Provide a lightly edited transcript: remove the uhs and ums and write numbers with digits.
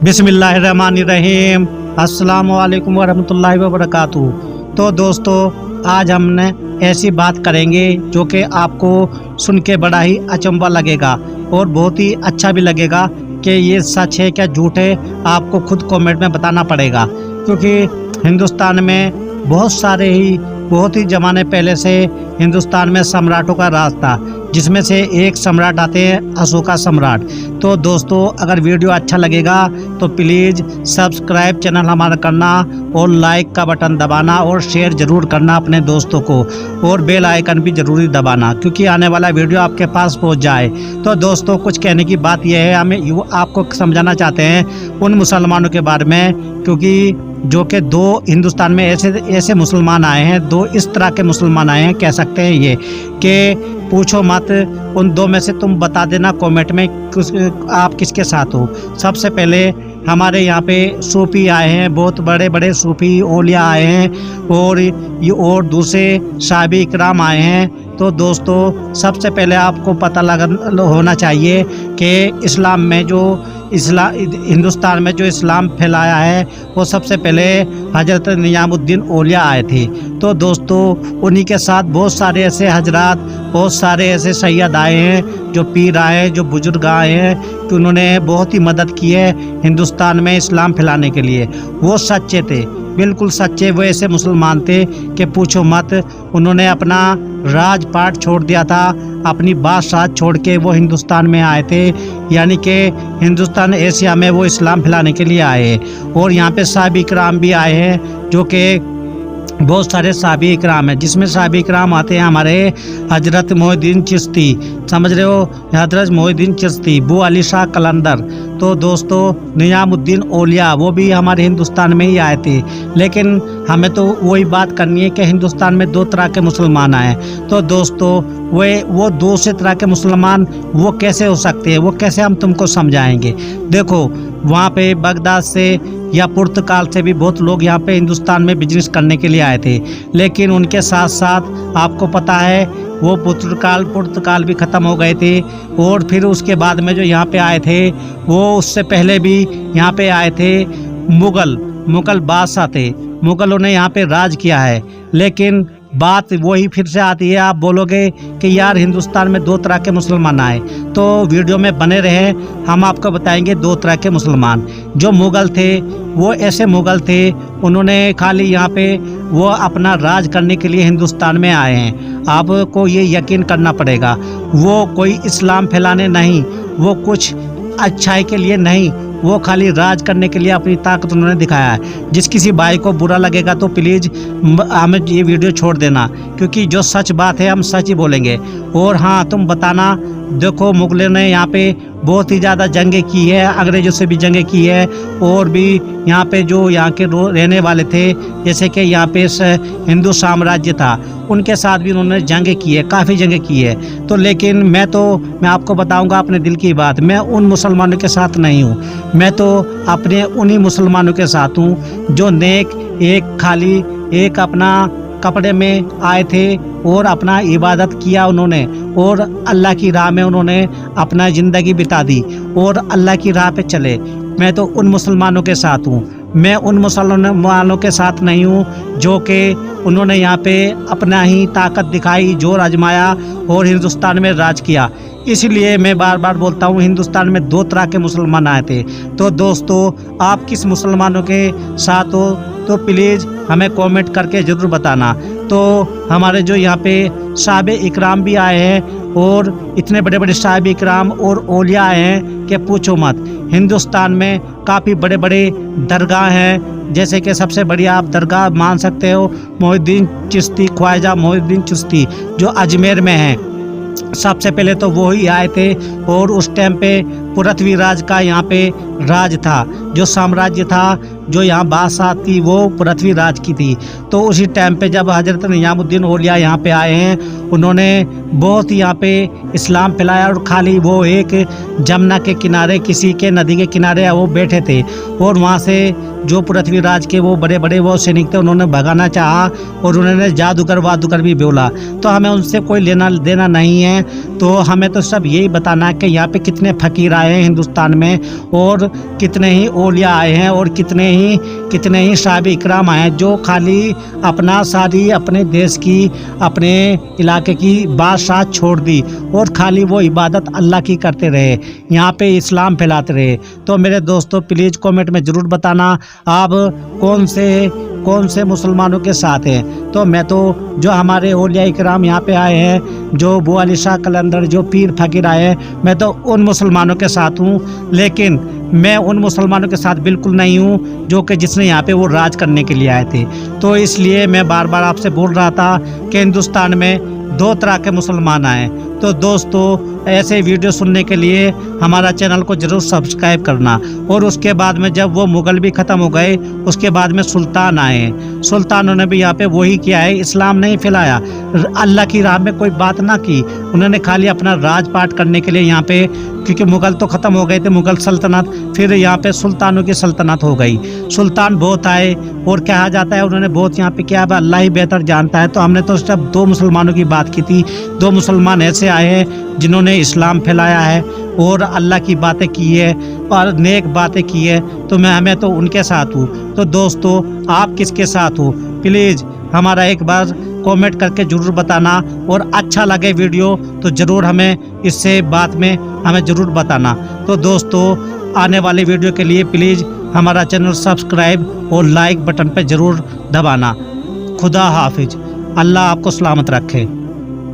बिस्मिल्लाहिर्रहमानिर्रहीम। अस्सलामु अलैकुम वरहमतुल्लाहि वबरकातुहू। तो दोस्तों, आज हमने ऐसी बात करेंगे जो कि आपको सुन के बड़ा ही अचंभा लगेगा और बहुत ही अच्छा भी लगेगा कि ये सच है क्या झूठ है। आपको खुद कमेंट में बताना पड़ेगा, क्योंकि हिंदुस्तान में बहुत ही ज़माने पहले से हिंदुस्तान में सम्राटों का राज था, जिसमें से एक सम्राट आते हैं अशोका सम्राट। तो दोस्तों, अगर वीडियो अच्छा लगेगा तो प्लीज़ सब्सक्राइब चैनल हमारा करना और लाइक का बटन दबाना और शेयर ज़रूर करना अपने दोस्तों को, और बेल आइकन भी ज़रूरी दबाना, क्योंकि आने वाला वीडियो आपके पास पहुंच जाए। तो दोस्तों, कुछ कहने की बात यह है, हमें आपको समझाना चाहते हैं उन मुसलमानों के बारे में, क्योंकि जो कि दो हिंदुस्तान में ऐसे मुसलमान आए हैं, दो इस तरह के मुसलमान आए हैं, कह सकते हैं ये कि पूछो मत। उन दो में से तुम बता देना कमेंट में आप किसके साथ हो। सबसे पहले हमारे यहाँ पे सूफी आए हैं, बहुत बड़े बड़े सूफी औलिया आए हैं, और दूसरे साहबे इकराम आए हैं। तो दोस्तों, सबसे पहले आपको पता होना चाहिए कि इस्लाम में हिंदुस्तान में जो इस्लाम फैलाया है, वो सबसे पहले हजरत निजामुद्दीन औलिया आए थे। तो दोस्तों, उन्हीं के साथ बहुत सारे ऐसे हजरात, बहुत सारे ऐसे सैयद आए हैं, जो पीर आए हैं, जो बुजुर्ग आए हैं, कि उन्होंने बहुत ही मदद की है हिंदुस्तान में इस्लाम फैलाने के लिए। वो सच्चे थे, बिल्कुल सच्चे। वो ऐसे मुसलमान थे कि पूछो मत। उन्होंने अपना राजपाट छोड़ दिया था, अपनी बादशाह छोड़ के वो हिंदुस्तान में आए थे, यानी कि हिंदुस्तान एशिया में वो इस्लाम फैलाने के लिए आए। और यहाँ पे साहबे इकराम भी आए हैं, जो कि बहुत सारे साहबे इकराम हैं, जिसमें साहबे इकराम आते हैं हमारे हजरत मोहिउद्दीन चिश्ती, समझ रहे हो, हजरत मोहिउद्दीन चिश्ती, बू अली शाह कलंदर। तो दोस्तों, निजामुद्दीन औलिया वो भी हमारे हिंदुस्तान में ही आए थे। लेकिन हमें तो वही बात करनी है कि हिंदुस्तान में दो तरह के मुसलमान आए। तो दोस्तों, वो दूसरे तरह के मुसलमान वो कैसे हो सकते हैं, वो कैसे हम तुमको समझाएंगे। देखो, वहाँ पे बगदाद से या पुर्तगाल से भी बहुत लोग यहाँ पे हिंदुस्तान में बिजनेस करने के लिए आए थे, लेकिन उनके साथ साथ आपको पता है वो पुर्तगाल भी ख़त्म हो गए थे। और फिर उसके बाद में जो यहाँ पे आए थे, वो उससे पहले भी यहाँ पे आए थे मुग़ल बादशाह थे। मुग़लों ने यहाँ पे राज किया है। लेकिन बात वही फिर से आती है, आप बोलोगे कि यार हिंदुस्तान में दो तरह के मुसलमान आए। तो वीडियो में बने रहें, हम आपको बताएंगे दो तरह के मुसलमान। जो मुग़ल थे, वो ऐसे मुग़ल थे, उन्होंने खाली यहाँ पे वो अपना राज करने के लिए हिंदुस्तान में आए हैं। आपको ये यकीन करना पड़ेगा, वो कोई इस्लाम फैलाने नहीं, वो कुछ अच्छाई के लिए नहीं, वो खाली राज करने के लिए अपनी ताकत उन्होंने दिखाया है। जिस किसी भाई को बुरा लगेगा तो प्लीज़ हमें ये वीडियो छोड़ देना, क्योंकि जो सच बात है हम सच ही बोलेंगे। और हाँ, तुम बताना। देखो, मुग़लों ने यहाँ पे बहुत ही ज़्यादा जंगें की है, अंग्रेज़ों से भी जंगें की है, और भी यहाँ पे जो यहाँ के रहने वाले थे, जैसे कि यहाँ पे हिंदू साम्राज्य था, उनके साथ भी उन्होंने जंगें की है, काफ़ी जंगें की है। तो लेकिन मैं आपको बताऊंगा अपने दिल की बात, मैं उन मुसलमानों के साथ नहीं हूँ। मैं तो अपने उन्हीं मुसलमानों के साथ हूँ जो खाली एक अपना कपड़े में आए थे और अपना इबादत किया उन्होंने, और अल्लाह की राह में उन्होंने अपना ज़िंदगी बिता दी और अल्लाह की राह पे चले। मैं तो उन मुसलमानों के साथ हूँ। मैं उन मुसलमानों के साथ नहीं हूँ जो कि उन्होंने यहाँ पे अपना ही ताकत दिखाई, जोर आजमाया और हिंदुस्तान में राज किया। इसलिए मैं बार बार बोलता हूँ, हिंदुस्तान में दो तरह के मुसलमान आए थे। तो दोस्तों, आप किस मुसलमानों के साथ हो तो प्लीज़ हमें कमेंट करके ज़रूर बताना। तो हमारे जो यहाँ पे साहबे इकराम भी आए हैं, और इतने बड़े बड़े साहबे इकराम और औलिया आए हैं कि पूछो मत। हिंदुस्तान में काफ़ी बड़े बड़े दरगाह हैं, जैसे कि सबसे बड़ी आप दरगाह मान सकते हो मोहिउद्दीन चिश्ती, ख्वाजा मोहिउद्दीन चिश्ती, जो अजमेर में है। सबसे पहले तो वो ही आए थे, और उस टाइम पे पृथ्वी राज का यहाँ पे राज था, जो साम्राज्य था, जो यहाँ बादशाह थी, वो पृथ्वी राज की थी। तो उसी टाइम पे जब हजरत निजामुद्दीन औलिया यहाँ पे आए हैं, उन्होंने बहुत ही यहाँ पे इस्लाम फैलाया। और खाली वो एक जमुना के किनारे, किसी के नदी के किनारे वो बैठे थे, और वहाँ से जो पृथ्वी राज के वो बड़े बड़े वो सैनिक थे, उन्होंने भगाना चाहा और उन्होंने जादूगर वादूगर भी बोला। तो हमें उनसे कोई लेना देना नहीं है। हैं। तो हमें तो सब यही बताना है कि यहाँ पे कितने फ़कीर आए हैं हिंदुस्तान में, और कितने ही औलिया आए हैं, और कितने ही साहबे इकराम आए हैं जो खाली अपना सारी अपने देश की, अपने इलाके की बादशाह छोड़ दी और खाली वो इबादत अल्लाह की करते रहे, यहाँ पे इस्लाम फैलाते रहे। तो मेरे दोस्तों प्लीज़ कमेंट में ज़रूर बताना आप कौन से मुसलमानों के साथ हैं। तो मैं तो जो हमारे औलिया इकराम यहाँ पे आए हैं, जो बू अली शाह कलंदर, जो पीर फ़कीर आए हैं, मैं तो उन मुसलमानों के साथ हूँ। लेकिन मैं उन मुसलमानों के साथ बिल्कुल नहीं हूँ जो कि जिसने यहाँ पे वो राज करने के लिए आए थे। तो इसलिए मैं बार बार आपसे बोल रहा था कि हिंदुस्तान में 2 तरह के मुसलमान आए। तो दोस्तों ऐसे वीडियो सुनने के लिए हमारा चैनल को ज़रूर सब्सक्राइब करना। और उसके बाद में जब वो मुग़ल भी ख़त्म हो गए, उसके बाद में सुल्तान आए। सुल्तानों ने भी यहाँ पे वही किया है, इस्लाम नहीं फैलाया, अल्लाह की राह में कोई बात ना की। उन्होंने खाली अपना राजपाट करने के लिए यहाँ पे, क्योंकि मुग़ल तो ख़त्म हो गए थे, मुग़ल सल्तनत, फिर यहाँ पे सुल्तानों की सल्तनत हो गई। सुल्तान बहुत आए और कहा जाता है उन्होंने बहुत यहाँ पे किया, अल्लाह ही बेहतर जानता है। तो हमने तो सिर्फ 2 मुसलमानों की बात की थी। 2 मुसलमान ऐसे आए हैं जिन्होंने इस्लाम फैलाया है और अल्लाह की बातें की है और नेक बातें की है। तो हमें तो उनके साथ हूँ। तो दोस्तों आप किसके साथ हो प्लीज़ हमारा एक बार कमेंट करके ज़रूर बताना, और अच्छा लगे वीडियो तो ज़रूर हमें इससे बात में हमें ज़रूर बताना। तो दोस्तों आने वाली वीडियो के लिए प्लीज़ हमारा चैनल सब्सक्राइब और लाइक बटन पर ज़रूर दबाना। खुदा हाफिज, अल्लाह आपको सलामत रखे।